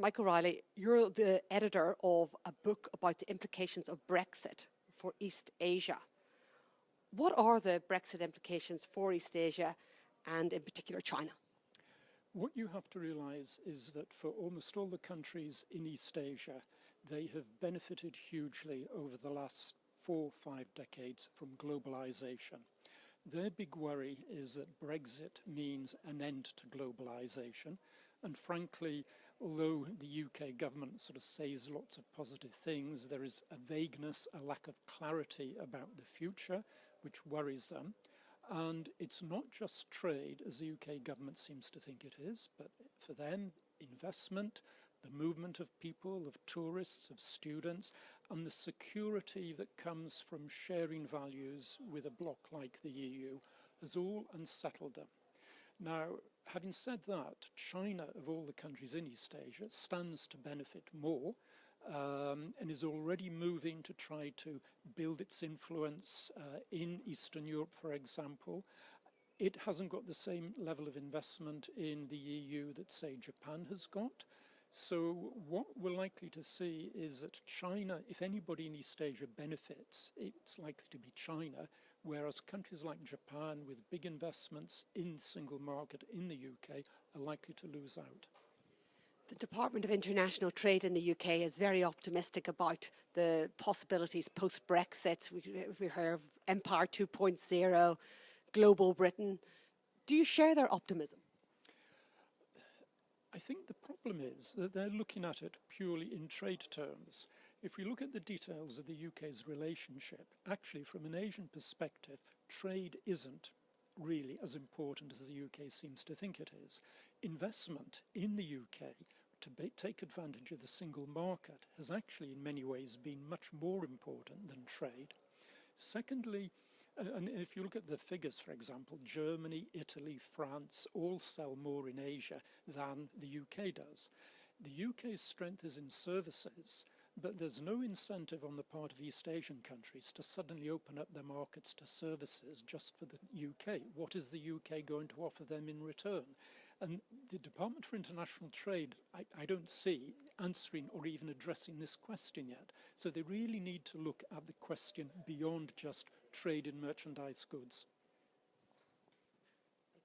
Mike O'Reilly, you're the editor of a book about the implications of Brexit for East Asia. What are the Brexit implications for East Asia and in particular China? What you have to realise is that for almost all the countries in East Asia, they have benefited hugely over the last 4 or 5 decades from globalisation. Their big worry is that Brexit means an end to globalisation. And frankly, although the UK government sort of says lots of positive things, there is a vagueness, a lack of clarity about the future, which worries them. And it's not just trade, as the UK government seems to think it is, but for them, investment, the movement of people, of tourists, of students, and the security that comes from sharing values with a bloc like the EU has all unsettled them. Now, having said that, China, of all the countries in East Asia, stands to benefit more and is already moving to try to build its influence in Eastern Europe, for example. It hasn't got the same level of investment in the EU that, say, Japan has got. So what we're likely to see is that China, if anybody in East Asia benefits, it's likely to be China, whereas countries like Japan, with big investments in the single market in the UK, are likely to lose out. The Department of International Trade in the UK is very optimistic about the possibilities post-Brexit. We heard of Empire 2.0, Global Britain. Do you share their optimism? I think the problem is that they're looking at it purely in trade terms. If we look at the details of the UK's relationship, actually from an Asian perspective, trade isn't really as important as the UK seems to think it is. Investment in the UK to take advantage of the single market has actually in many ways been much more important than trade. Secondly, and if you look at the figures, for example, Germany, Italy, France all sell more in Asia than the UK does. The UK's strength is in services, but there's no incentive on the part of East Asian countries to suddenly open up their markets to services just for the UK. What is the UK going to offer them in return? And the Department for International Trade, I don't see answering or even addressing this question yet. So they really need to look at the question beyond just trade in merchandise goods.